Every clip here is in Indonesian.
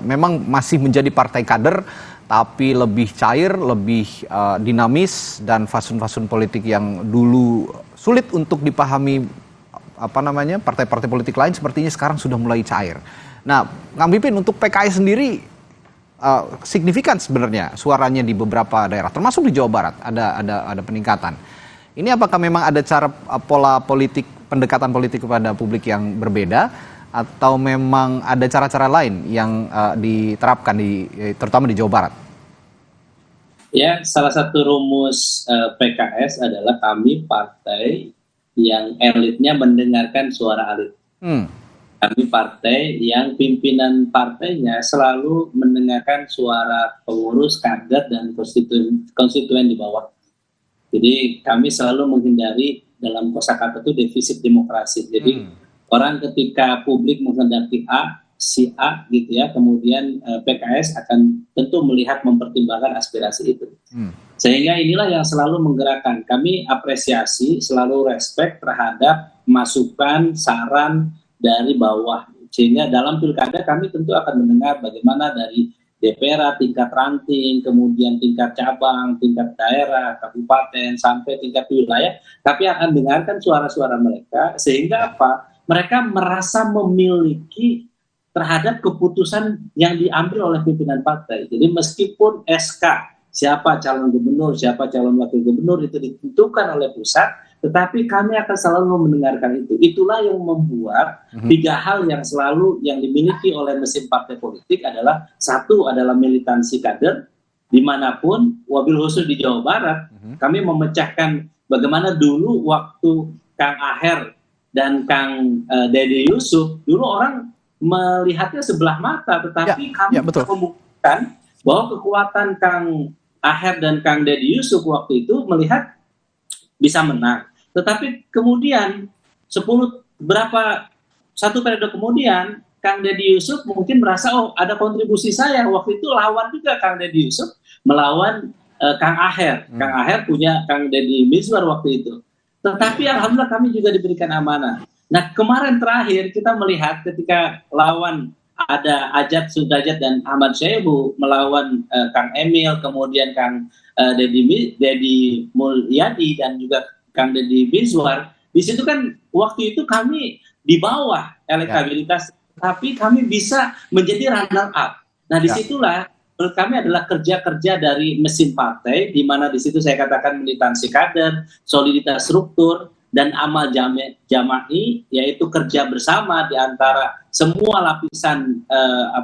memang masih menjadi partai kader, tapi lebih cair, lebih dinamis, dan fasun-fasun politik yang dulu sulit untuk dipahami partai-partai politik lain sepertinya sekarang sudah mulai cair. Nah, Kang Pipin, untuk PKS sendiri signifikan sebenarnya suaranya di beberapa daerah, termasuk di Jawa Barat ada peningkatan. Ini apakah memang ada cara pola politik, pendekatan politik kepada publik yang berbeda, atau memang ada cara-cara lain yang diterapkan terutama di Jawa Barat? Ya, salah satu rumus PKS adalah kami partai yang elitnya mendengarkan suara elit. Kami partai yang pimpinan partainya selalu mendengarkan suara pengurus, kader, dan konstituen di bawah. Jadi kami selalu menghindari, dalam kosakata itu defisit demokrasi. Jadi orang ketika publik menghendaki si A gitu ya, kemudian PKS akan tentu melihat, mempertimbangkan aspirasi itu. Sehingga inilah yang selalu menggerakkan. Kami apresiasi, selalu respect terhadap masukan, saran dari bawah. Sehingga dalam pilkada kami tentu akan mendengar bagaimana dari DPR tingkat ranting, kemudian tingkat cabang, tingkat daerah, kabupaten, sampai tingkat wilayah. Tapi akan dengarkan suara-suara mereka, sehingga apa? Mereka merasa memiliki terhadap keputusan yang diambil oleh pimpinan partai. Jadi meskipun SK, siapa calon gubernur, siapa calon wakil gubernur itu ditentukan oleh pusat, tetapi kami akan selalu mendengarkan itu. Itulah yang membuat tiga hal yang selalu yang dimiliki oleh mesin partai politik adalah, satu adalah militansi kader, dimanapun, wabil khusus di Jawa Barat, kami memecahkan bagaimana dulu waktu Kang Aher dan Kang Deddy Yusuf, dulu orang melihatnya sebelah mata, tetapi kami membuktikan bahwa kekuatan Kang Aher dan Kang Deddy Yusuf waktu itu melihat bisa menang. Tetapi kemudian satu periode kemudian Kang Deddy Yusuf mungkin merasa, oh ada kontribusi saya, waktu itu lawan juga Kang Deddy Yusuf melawan Kang Aher. Kang Aher punya Kang Deddy Mizwar waktu itu. Tetapi alhamdulillah kami juga diberikan amanah. Nah, kemarin terakhir kita melihat ketika lawan ada Ajat Sudrajat dan Ahmad Syaihu melawan Kang Emil, kemudian Kang Deddy Mulyadi dan juga Kang Deddy Mizwar. Di situ kan waktu itu kami di bawah elektabilitas, tapi kami bisa menjadi runner up. Nah, disitulah menurut kami adalah kerja-kerja dari mesin partai, di mana di situ saya katakan militansi kader, soliditas struktur, dan amal jama'i, yaitu kerja bersama di antara semua lapisan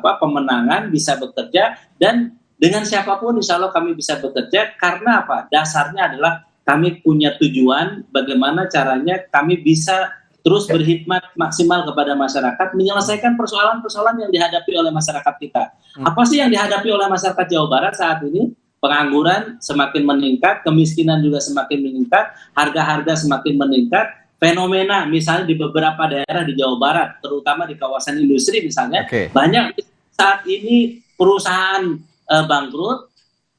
pemenangan bisa bekerja, dan dengan siapapun insya Allah kami bisa bekerja. Karena apa? Dasarnya adalah kami punya tujuan bagaimana caranya kami bisa terus berkhidmat maksimal kepada masyarakat, menyelesaikan persoalan-persoalan yang dihadapi oleh masyarakat kita. Apa sih yang dihadapi oleh masyarakat Jawa Barat saat ini? Pengangguran semakin meningkat, kemiskinan juga semakin meningkat, harga-harga semakin meningkat, fenomena misalnya di beberapa daerah di Jawa Barat, terutama di kawasan industri misalnya, banyak saat ini perusahaan bangkrut,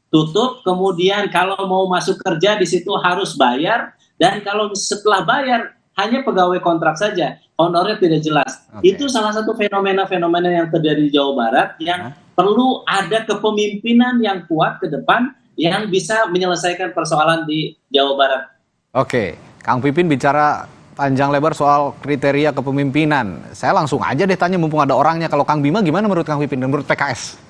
tutup, kemudian kalau mau masuk kerja di situ harus bayar, dan kalau setelah bayar hanya pegawai kontrak saja, honornya tidak jelas. Itu salah satu fenomena-fenomena yang terjadi di Jawa Barat yang perlu ada kepemimpinan yang kuat ke depan yang bisa menyelesaikan persoalan di Jawa Barat. Oke, Kang Pipin bicara panjang lebar soal kriteria kepemimpinan. Saya langsung aja deh tanya mumpung ada orangnya. Kalau Kang Bima gimana menurut Kang Pipin dan menurut PKS?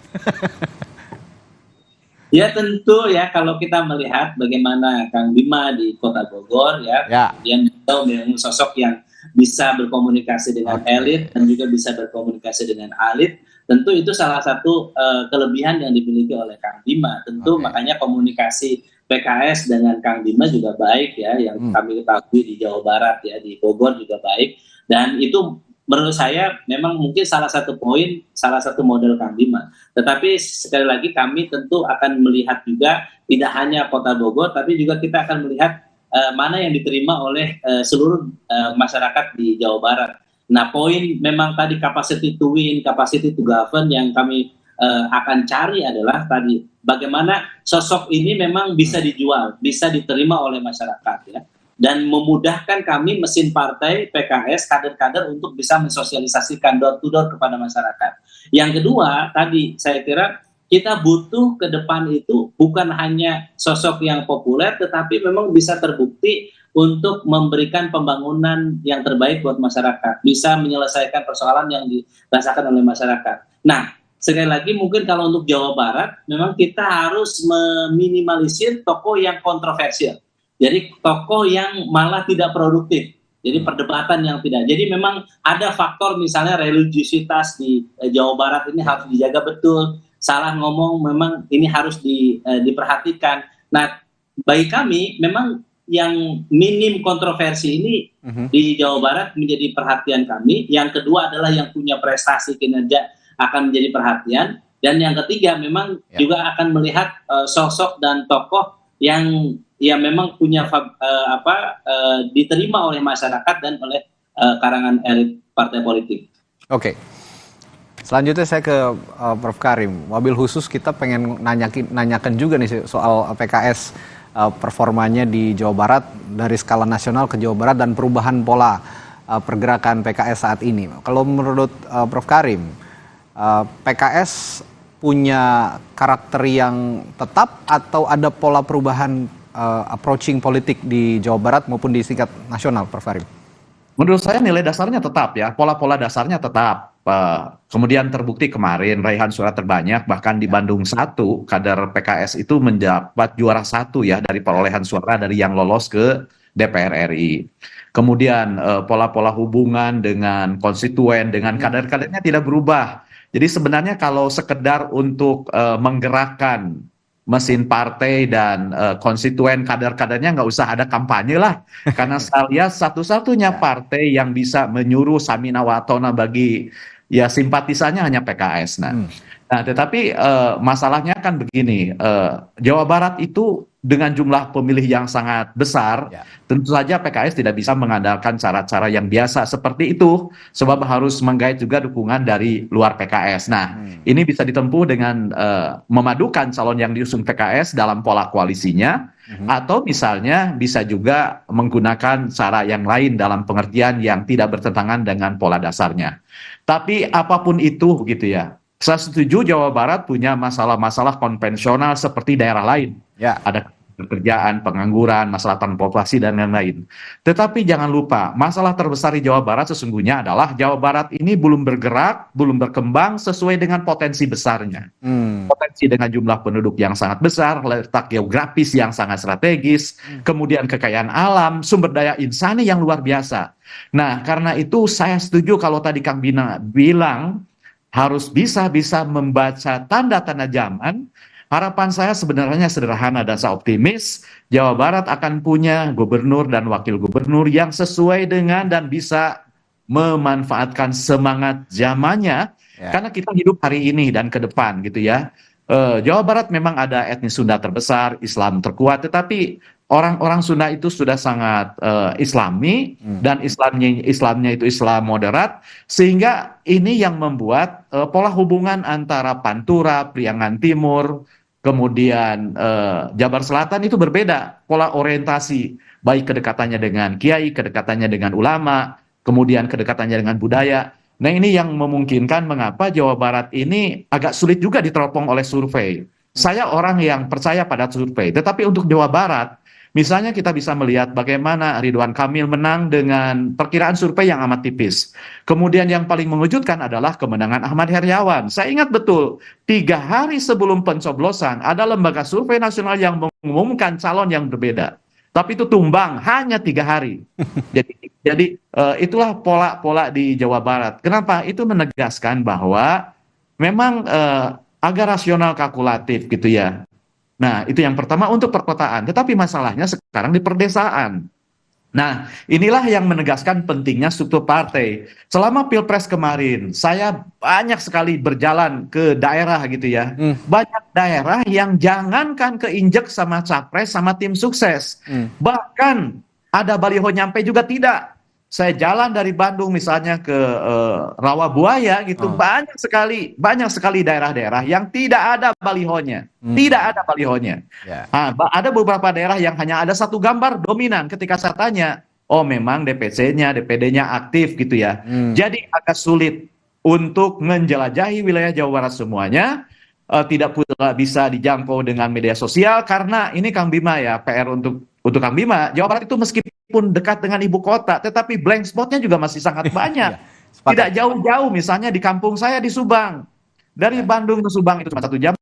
Ya tentu ya, kalau kita melihat bagaimana Kang Bima di Kota Bogor kemudian beliau memang sosok yang bisa berkomunikasi dengan elit dan juga bisa berkomunikasi dengan elit, tentu itu salah satu kelebihan yang dimiliki oleh Kang Bima. Tentu makanya komunikasi PKS dengan Kang Bima juga baik ya, yang kami ketahui di Jawa Barat ya, di Bogor juga baik, dan itu menurut saya memang mungkin salah satu poin, salah satu model Kang Bima. Tetapi sekali lagi kami tentu akan melihat juga tidak hanya Kota Bogor, tapi juga kita akan melihat mana yang diterima oleh seluruh masyarakat di Jawa Barat. Nah, poin memang tadi capacity to win, capacity to govern yang kami akan cari adalah tadi bagaimana sosok ini memang bisa dijual, bisa diterima oleh masyarakat ya. dan memudahkan kami mesin partai PKS kader-kader untuk bisa mensosialisasikan door to door kepada masyarakat. Yang kedua, tadi saya kira kita butuh ke depan itu bukan hanya sosok yang populer, tetapi memang bisa terbukti untuk memberikan pembangunan yang terbaik buat masyarakat, bisa menyelesaikan persoalan yang dirasakan oleh masyarakat. Nah, sekali lagi mungkin kalau untuk Jawa Barat, memang kita harus meminimalisir tokoh yang kontroversial. Jadi tokoh yang malah tidak produktif. Jadi perdebatan yang tidak. Jadi memang ada faktor misalnya religiusitas di Jawa Barat ini harus dijaga betul. Salah ngomong memang ini harus diperhatikan. Nah, bagi kami memang yang minim kontroversi ini di Jawa Barat menjadi perhatian kami. Yang kedua adalah yang punya prestasi kinerja akan menjadi perhatian. Dan yang ketiga memang juga akan melihat sosok dan tokoh yang memang punya diterima oleh masyarakat dan oleh karangan elit partai politik. Oke. Selanjutnya saya ke Prof. Karim. Wabil khusus kita pengen nanyakan juga nih soal PKS, performanya di Jawa Barat dari skala nasional ke Jawa Barat dan perubahan pola pergerakan PKS saat ini. Kalau menurut Prof. Karim, PKS punya karakter yang tetap atau ada pola perubahan approaching politik di Jawa Barat maupun di tingkat nasional, Prof. Karim? Menurut saya nilai dasarnya tetap ya, pola-pola dasarnya tetap. Kemudian terbukti kemarin raihan suara terbanyak, bahkan di Bandung 1, kader PKS itu mendapat juara 1 ya dari perolehan suara dari yang lolos ke DPR RI. Kemudian pola-pola hubungan dengan konstituen, dengan kader-kadernya tidak berubah. Jadi sebenarnya kalau sekedar untuk menggerakkan mesin partai dan konstituen kader-kadernya nggak usah ada kampanye lah. Karena saya lihat satu-satunya partai yang bisa menyuruh Samina Watona bagi ya simpatisannya hanya PKS. Nah, tetapi masalahnya kan begini, Jawa Barat itu dengan jumlah pemilih yang sangat besar, tentu saja PKS tidak bisa mengandalkan cara-cara yang biasa seperti itu, sebab harus menggait juga dukungan dari luar PKS. Nah, ini bisa ditempuh dengan memadukan calon yang diusung PKS dalam pola koalisinya, atau misalnya bisa juga menggunakan cara yang lain dalam pengertian yang tidak bertentangan dengan pola dasarnya. Tapi apapun itu gitu ya, saya setuju Jawa Barat punya masalah-masalah konvensional seperti daerah lain. Ada pekerjaan, pengangguran, masalah transportasi, dan lain-lain. Tetapi jangan lupa, masalah terbesar di Jawa Barat sesungguhnya adalah Jawa Barat ini belum bergerak, belum berkembang sesuai dengan potensi besarnya. Potensi dengan jumlah penduduk yang sangat besar, letak geografis yang sangat strategis, kemudian kekayaan alam, sumber daya insani yang luar biasa. Nah, karena itu saya setuju kalau tadi Kang Bina bilang, harus bisa membaca tanda-tanda zaman. Harapan saya sebenarnya sederhana dan saya optimis Jawa Barat akan punya gubernur dan wakil gubernur yang sesuai dengan dan bisa memanfaatkan semangat zamannya, karena kita hidup hari ini dan ke depan gitu ya. Jawa Barat memang ada etnis Sunda terbesar, Islam terkuat, tetapi orang-orang Sunda itu sudah sangat Islami, dan Islamnya itu Islam moderat, sehingga ini yang membuat pola hubungan antara Pantura, Priangan Timur, kemudian Jabar Selatan itu berbeda pola orientasi, baik kedekatannya dengan kiai, kedekatannya dengan ulama, kemudian kedekatannya dengan budaya. Nah, ini yang memungkinkan mengapa Jawa Barat ini agak sulit juga diteropong oleh survei. Saya orang yang percaya pada survei, tetapi untuk Jawa Barat, misalnya kita bisa melihat bagaimana Ridwan Kamil menang dengan perkiraan survei yang amat tipis. Kemudian yang paling mengejutkan adalah kemenangan Ahmad Heriawan. Saya ingat betul, 3 hari sebelum pencoblosan, ada lembaga survei nasional yang mengumumkan calon yang berbeda. Tapi itu tumbang hanya 3 hari. Jadi itulah pola-pola di Jawa Barat. Kenapa? Itu menegaskan bahwa memang agak rasional kalkulatif gitu ya. Nah, itu yang pertama untuk perkotaan. Tetapi masalahnya sekarang di perdesaan. Nah, inilah yang menegaskan pentingnya struktur partai. Selama Pilpres kemarin, saya banyak sekali berjalan ke daerah gitu ya. Banyak daerah yang jangankan keinjek sama capres sama tim sukses. Bahkan ada baliho nyampe juga tidak. Saya jalan dari Bandung misalnya ke Rawabuaya gitu, banyak sekali daerah-daerah yang tidak ada balihonya, tidak ada balihonya. Ya. Ada beberapa daerah yang hanya ada satu gambar dominan. Ketika saya tanya, oh memang DPC-nya, DPD-nya aktif gitu ya. Jadi agak sulit untuk menjelajahi wilayah Jawa Barat semuanya. Tidak pula bisa dijangkau dengan media sosial karena ini Kang Bima ya, PR untuk Kang Bima. Jawa Barat itu meskipun dekat dengan ibu kota, tetapi blank spotnya juga masih sangat banyak. Ya, sepakat. Tidak jauh-jauh, misalnya di kampung saya di Subang. Dari Bandung ke Subang itu cuma 1,5 jam,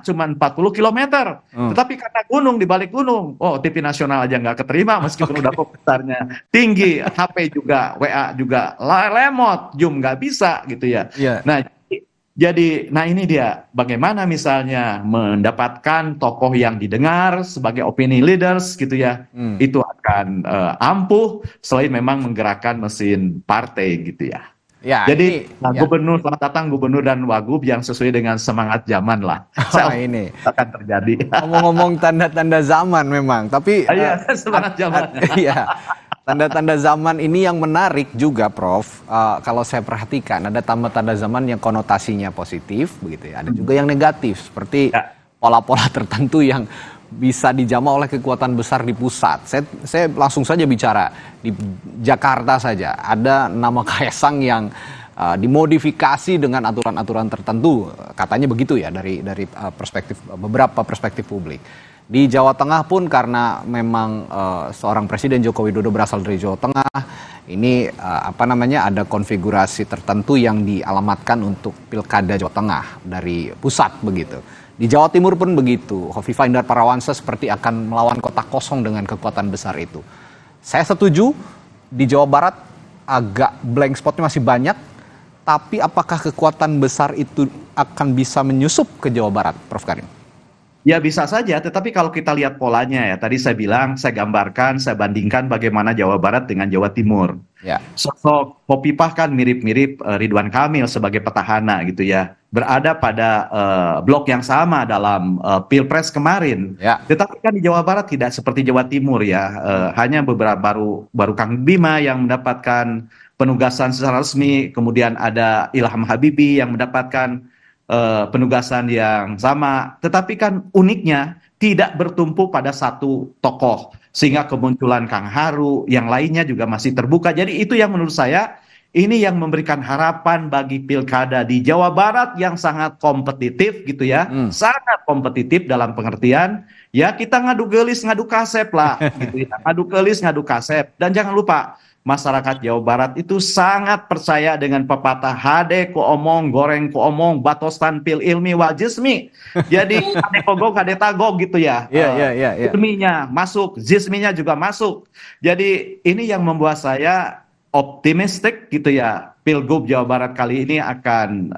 cuma 40 kilometer. Tetapi karena gunung, di balik gunung, oh TV nasional aja nggak keterima meskipun udah komentarnya tinggi, HP juga, WA juga lemot, Zoom nggak bisa gitu ya. Iya. Nah ini dia, bagaimana misalnya mendapatkan tokoh yang didengar sebagai opini leaders gitu ya, itu akan ampuh selain memang menggerakkan mesin partai gitu ya. Ya, Jadi ini, gubernur, selamat datang gubernur dan wagub yang sesuai dengan semangat zaman lah. ini Akan terjadi. ngomong-ngomong tanda-tanda zaman memang, tapi Iya, semangat zaman. Iya. Tanda-tanda zaman ini yang menarik juga, Prof. Kalau saya perhatikan ada tanda-tanda zaman yang konotasinya positif, begitu ya. Ada juga yang negatif, seperti pola-pola tertentu yang bisa dijamah oleh kekuatan besar di pusat. Saya langsung saja bicara di Jakarta saja. Ada nama Kaesang yang dimodifikasi dengan aturan-aturan tertentu, katanya begitu ya dari beberapa perspektif publik. Di Jawa Tengah pun karena memang seorang Presiden Joko Widodo berasal dari Jawa Tengah, ini ada konfigurasi tertentu yang dialamatkan untuk Pilkada Jawa Tengah dari pusat begitu. Di Jawa Timur pun begitu, Hovifa Indar Parawansa seperti akan melawan kota kosong dengan kekuatan besar itu. Saya setuju, di Jawa Barat agak blank spotnya masih banyak, tapi apakah kekuatan besar itu akan bisa menyusup ke Jawa Barat, Prof. Karim? Ya bisa saja, tetapi kalau kita lihat polanya ya, tadi saya bilang, saya gambarkan, saya bandingkan bagaimana Jawa Barat dengan Jawa Timur. Ya. Sosok Hovifah kan mirip-mirip Ridwan Kamil sebagai petahana gitu ya, berada pada blok yang sama dalam Pilpres kemarin. Ya. Tetapi kan di Jawa Barat tidak seperti Jawa Timur ya, hanya beberapa baru Kang Bima yang mendapatkan penugasan secara resmi, kemudian ada Ilham Habibie yang mendapatkan penugasan yang sama, tetapi kan uniknya tidak bertumpu pada satu tokoh, sehingga kemunculan Kang Haru, yang lainnya juga masih terbuka. Jadi itu yang menurut saya, ini yang memberikan harapan bagi pilkada di Jawa Barat yang sangat kompetitif gitu ya, sangat kompetitif dalam pengertian, ya kita ngadu gelis, ngadu kasep lah, gitu ya, ngadu gelis, ngadu kasep, dan jangan lupa, masyarakat Jawa Barat itu sangat percaya dengan pepatah hade ku omong, goreng ku omong, batostan pil ilmi wal jismi. Jadi hade kogok, hade tagog gitu ya. Iya. Ilminya masuk, jisminya juga masuk. Jadi ini yang membuat saya optimistik gitu ya. Pilgub Jawa Barat kali ini akan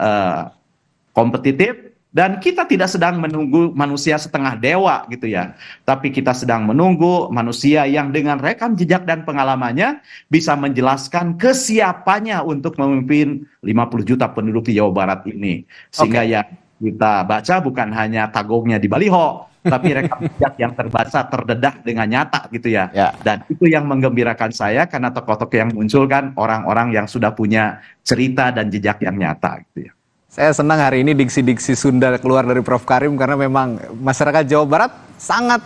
kompetitif. Dan kita tidak sedang menunggu manusia setengah dewa gitu ya. Tapi kita sedang menunggu manusia yang dengan rekam jejak dan pengalamannya bisa menjelaskan kesiapannya untuk memimpin 50 juta penduduk di Jawa Barat ini. Sehingga yang kita baca bukan hanya tagongnya di baliho, tapi rekam jejak yang terbaca terdedah dengan nyata gitu ya. Dan itu yang menggembirakan saya karena tokoh-tokoh yang muncul kan orang-orang yang sudah punya cerita dan jejak yang nyata gitu ya. Saya senang hari ini diksi-diksi Sunda keluar dari Prof. Karim karena memang masyarakat Jawa Barat sangat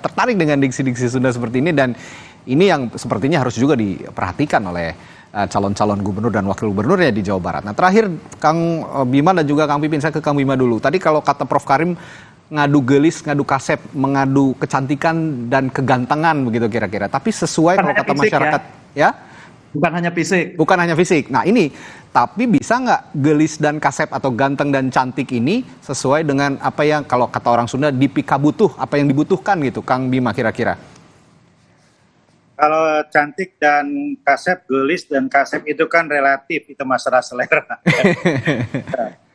tertarik dengan diksi-diksi Sunda seperti ini, dan ini yang sepertinya harus juga diperhatikan oleh calon-calon gubernur dan wakil gubernurnya di Jawa Barat. Nah, terakhir Kang Bima dan juga Kang Pipin, saya ke Kang Bima dulu. Tadi kalau kata Prof. Karim ngadu gelis, ngadu kasep, mengadu kecantikan dan kegantengan begitu kira-kira. Tapi sesuai kalau kata masyarakat ya. Bukan hanya fisik. Bukan hanya fisik. Nah ini, tapi bisa nggak gelis dan kasep atau ganteng dan cantik ini sesuai dengan apa yang kalau kata orang Sunda dipika butuh, apa yang dibutuhkan gitu, Kang Bima kira-kira? Kalau cantik dan kasep, gelis dan kasep itu kan relatif, itu masalah selera.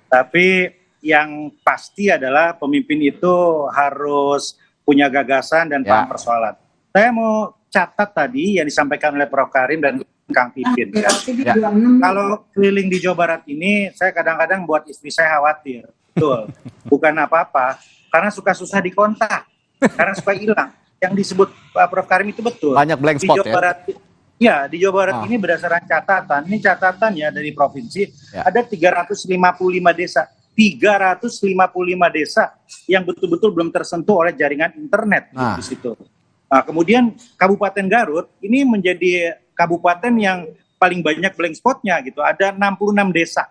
Tapi yang pasti adalah pemimpin itu harus punya gagasan dan paham persoalan. Saya mau catat tadi yang disampaikan oleh Prof. Karim dan Kang Pipin. Kalau keliling di Jawa Barat ini, saya kadang-kadang buat istri saya khawatir. Betul. Bukan apa-apa, karena suka susah dikontak, karena suka hilang. Yang disebut Prof. Karim itu betul. Banyak blank spot di Jawa Barat, Ya, di Jawa Barat Ah. ini berdasarkan catatan, ini catatan ya dari provinsi, Ya. ada 355 desa. 355 desa yang betul-betul belum tersentuh oleh jaringan internet Nah. di situ. Nah, kemudian Kabupaten Garut ini menjadi kabupaten yang paling banyak blank spotnya gitu. Ada 66 desa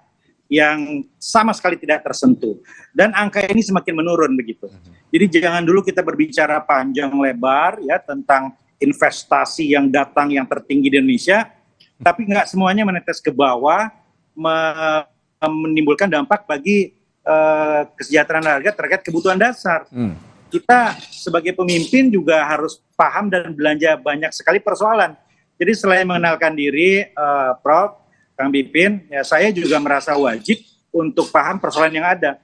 yang sama sekali tidak tersentuh. Dan angka ini semakin menurun begitu. Jadi jangan dulu kita berbicara panjang lebar ya tentang investasi yang datang yang tertinggi di Indonesia, tapi nggak semuanya menetes ke bawah, menimbulkan dampak bagi kesejahteraan warga terkait kebutuhan dasar. Kita sebagai pemimpin juga harus paham dan belanja banyak sekali persoalan. Jadi selain mengenalkan diri, Prof, Kang Pipin, ya saya juga merasa wajib untuk paham persoalan yang ada.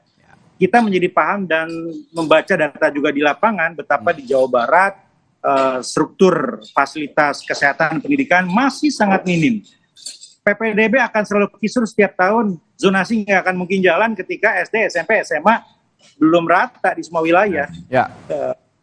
Kita menjadi paham dan membaca data juga di lapangan betapa di Jawa Barat struktur fasilitas kesehatan pendidikan masih sangat minim. PPDB akan selalu kisur setiap tahun, zonasi nggak akan mungkin jalan ketika SD, SMP, SMA belum rata di semua wilayah. Ya.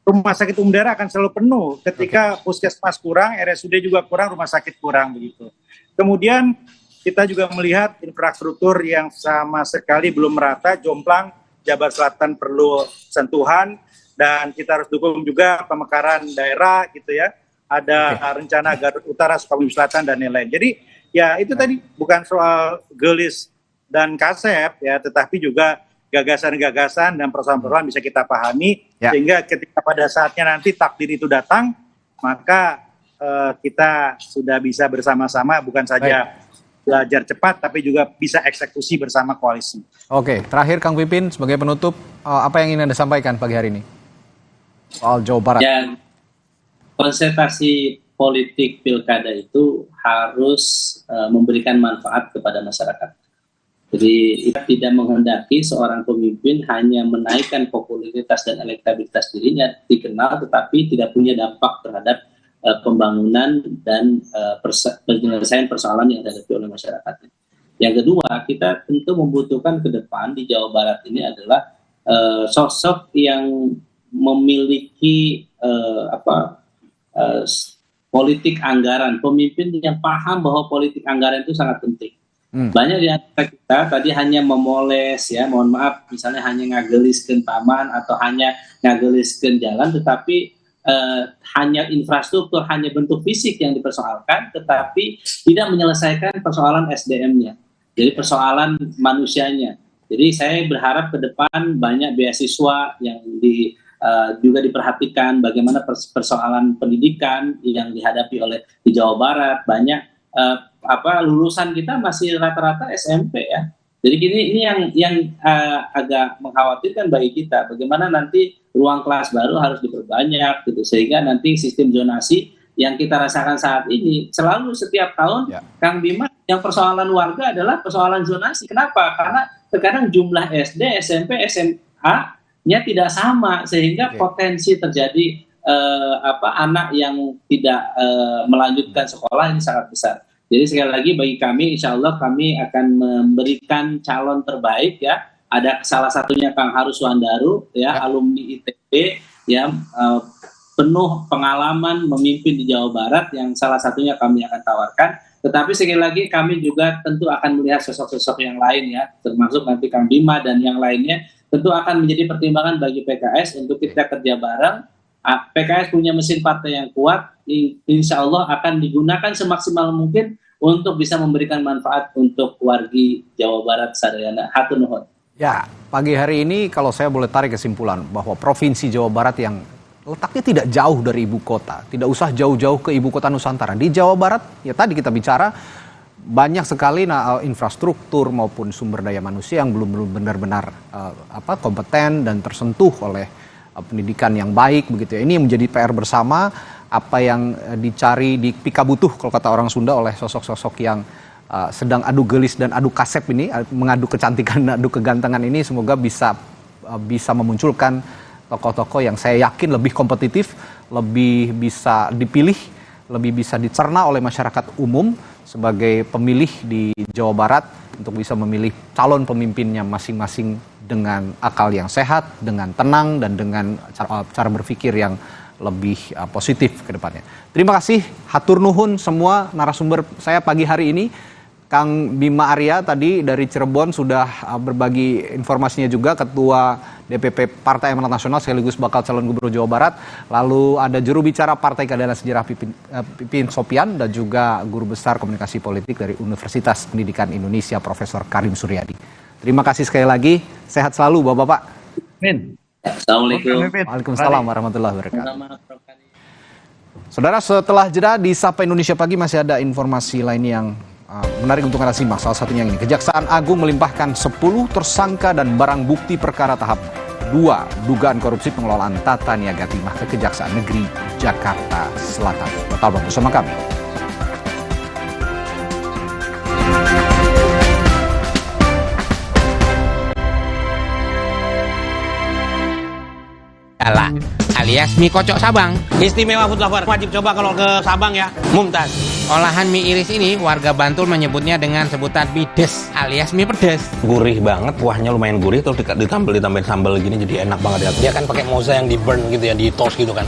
Rumah sakit umum daerah akan selalu penuh ketika puskesmas kurang, RSUD juga kurang, rumah sakit kurang begitu. Kemudian kita juga melihat infrastruktur yang sama sekali belum merata, jomplang, Jabar Selatan perlu sentuhan, dan kita harus dukung juga pemekaran daerah gitu ya. Ada rencana Garut Utara, Sukabumi Selatan dan lain-lain. Jadi ya itu tadi bukan soal gelis dan kasep ya, tetapi juga gagasan-gagasan dan persoalan-persoalan bisa kita pahami sehingga ketika pada saatnya nanti takdir itu datang, maka kita sudah bisa bersama-sama bukan saja belajar cepat tapi juga bisa eksekusi bersama koalisi. Oke, terakhir Kang Pipin sebagai penutup, apa yang ingin Anda sampaikan pagi hari ini soal Jawa Barat? Ya, konsentrasi politik pilkada itu harus memberikan manfaat kepada masyarakat. Jadi kita tidak menghendaki seorang pemimpin hanya menaikkan popularitas dan elektabilitas dirinya, dikenal tetapi tidak punya dampak terhadap pembangunan dan penyelesaian persoalan yang dihadapi oleh masyarakat. Yang kedua, kita tentu membutuhkan ke depan di Jawa Barat ini adalah sosok yang memiliki politik anggaran, pemimpin yang paham bahwa politik anggaran itu sangat penting. Banyak di antara kita tadi hanya memoles ya, mohon maaf, misalnya hanya ngageliskeun taman atau hanya ngageliskeun jalan, tetapi hanya infrastruktur, hanya bentuk fisik yang dipersoalkan, tetapi tidak menyelesaikan persoalan SDM-nya, jadi persoalan manusianya. Jadi saya berharap ke depan banyak beasiswa yang juga diperhatikan, bagaimana persoalan pendidikan yang dihadapi oleh di Jawa Barat. Banyak lulusan kita masih rata-rata SMP ya. Jadi ini yang agak mengkhawatirkan bagi kita. Bagaimana nanti ruang kelas baru harus diperbanyak gitu, sehingga nanti sistem zonasi yang kita rasakan saat ini selalu setiap tahun, Kang Bima, yang persoalan warga adalah persoalan zonasi. Kenapa? Karena terkadang jumlah SD, SMP, SMA-nya tidak sama, sehingga potensi terjadi anak yang tidak melanjutkan sekolah ini sangat besar. Jadi sekali lagi bagi kami, insya Allah kami akan memberikan calon terbaik ya. Ada salah satunya Kang Harus Wandaru ya, alumni ITB ya, penuh pengalaman memimpin di Jawa Barat yang salah satunya kami akan tawarkan. Tetapi sekali lagi kami juga tentu akan melihat sosok-sosok yang lain ya, termasuk nanti Kang Bima dan yang lainnya, tentu akan menjadi pertimbangan bagi PKS untuk kita kerja bareng. PKS punya mesin partai yang kuat, insya Allah akan digunakan semaksimal mungkin untuk bisa memberikan manfaat untuk wargi Jawa Barat sadayana. Hatur nuhun. Ya, pagi hari ini kalau saya boleh tarik kesimpulan bahwa Provinsi Jawa Barat yang letaknya tidak jauh dari ibu kota, tidak usah jauh-jauh ke ibu kota Nusantara. Di Jawa Barat, ya tadi kita bicara banyak sekali infrastruktur maupun sumber daya manusia yang belum benar-benar kompeten dan tersentuh oleh pendidikan yang baik begitu ya. Ini yang menjadi PR bersama, apa yang dicari di pikabutuh kalau kata orang Sunda oleh sosok-sosok yang sedang adu gelis dan adu kasep ini, mengadu kecantikan, adu kegantengan ini, semoga bisa memunculkan tokoh-tokoh yang saya yakin lebih kompetitif, lebih bisa dipilih, lebih bisa dicerna oleh masyarakat umum sebagai pemilih di Jawa Barat untuk bisa memilih calon pemimpinnya masing-masing dengan akal yang sehat, dengan tenang dan dengan cara berpikir yang lebih positif ke depannya. Terima kasih, hatur nuhun semua narasumber saya pagi hari ini. Kang Bima Arya tadi dari Cirebon sudah berbagi informasinya juga, Ketua DPP Partai Amanat Nasional sekaligus bakal calon Gubernur Jawa Barat. Lalu ada juru bicara Partai Keadilan Sejarah Pipin Sopian dan juga Guru Besar Komunikasi Politik dari Universitas Pendidikan Indonesia Profesor Karim Suryadi. Terima kasih sekali lagi, sehat selalu Bapak-Bapak. Amin. Assalamualaikum. Waalaikumsalam warahmatullahi wabarakatuh. Saudara, setelah jeda di Sapa Indonesia Pagi masih ada informasi lain yang menarik untuk Anda simak. Salah satunya yang ini, Kejaksaan Agung melimpahkan 10 tersangka dan barang bukti perkara tahap 2 dugaan korupsi pengelolaan tata niaga timah ke Kejaksaan Negeri Jakarta Selatan. Tetaplah bersama kami. Alias mie kocok Sabang. Istimewa food lover, wajib coba kalau ke Sabang ya, Mumtaz. Olahan mie iris ini warga Bantul menyebutnya dengan sebutan mie des alias mie pedes. Gurih banget, kuahnya lumayan gurih, terus ditambahin sambal gini jadi enak banget ya. Dia kan pakai moza yang di burn gitu ya, di toast gitu kan.